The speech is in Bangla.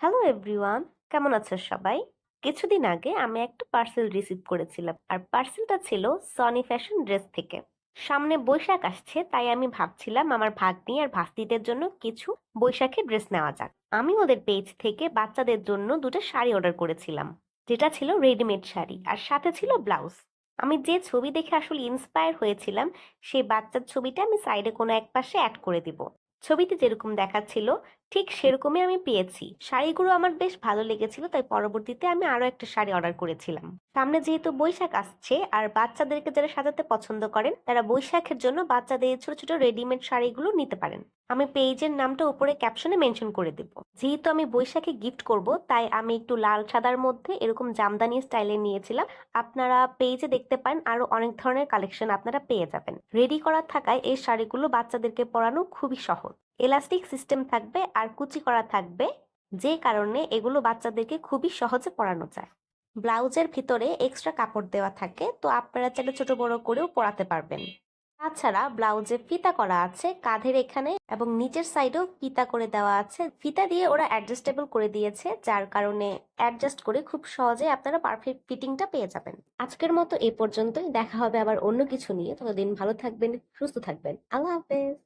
হ্যালো এভরিওয়ান, কেমন আছো সবাই? কিছুদিন আগে আমি একটা পার্সেল রিসিভ করেছিলাম আর পার্সেলটা ছিল সনি ফ্যাশন ড্রেস থেকে। সামনে বৈশাখ আসছে, তাই আমি ভাবছিলাম আমার ভাগ্নি আর ভাস্তিদের জন্য কিছু বৈশাখী ড্রেস নেওয়া যাক। আমি ওদের পেজ থেকে বাচ্চাদের জন্য দুটো শাড়ি অর্ডার করেছিলাম, যেটা ছিল রেডিমেড শাড়ি আর সাথে ছিল ব্লাউজ। আমি যে ছবি দেখে আসলে ইন্সপায়ার হয়েছিলাম, সেই বাচ্চার ছবিটা আমি সাইডে কোনো এক পাশে অ্যাড করে দিব। ছবিতে যেরকম দেখাচ্ছিল ঠিক সেরকমই আমি পেয়েছি। শাড়িগুলো আমার বেশ ভালো লেগেছিল, তাই পরবর্তীতে আমি আরো একটা শাড়ি অর্ডার করেছিলাম। সামনে যেহেতু বৈশাখ আসছে আর বাচ্চাদেরকে যারা সাজাতে পছন্দ করেন, তারা বৈশাখের জন্য বাচ্চাদের ছোট ছোট রেডিমেড শাড়িগুলো নিতে পারেন। আমি পেজের নামটা উপরে ক্যাপশনে মেনশন করে দেব। যেহেতু আমি বৈশাখে গিফট করব, তাই আমি একটু লাল সাদার মধ্যে এরকম জামদানি স্টাইলে নিয়েছিলাম। আপনারা পেজে দেখতে পান আরো অনেক ধরনের কালেকশন আপনারা পেয়ে যাবেন। রেডি করা থাকায় এই শাড়িগুলো বাচ্চাদেরকে পরানো খুবই সহজ। এলাস্টিক সিস্টেম থাকবে আর কুচি করা থাকবে, যে কারণে এগুলো বাচ্চাদেরকে খুবই সহজে পরানো যায়। ব্লাউজের ভিতরে এক্সট্রা কাপড় দেওয়া থাকে, তো আপনারা চাইলে ছোট বড় করেও পরাতে পারবেন। তাছাড়া ব্লাউজে ফিতা করা আছে কাঁধের এখানে, এবং নিচের সাইডেও ফিতা করে দেওয়া আছে। ফিতা দিয়ে ওরা অ্যাডজাস্টেবল করে দিয়েছে, যার কারণে অ্যাডজাস্ট করে খুব সহজে আপনারা পারফেক্ট ফিটিংটা পেয়ে যাবেন। আজকের মতো এ পর্যন্তই, দেখা হবে আবার অন্য কিছু নিয়ে। ততদিন ভালো থাকবেন, সুস্থ থাকবেন। আল্লাহ হাফেজ।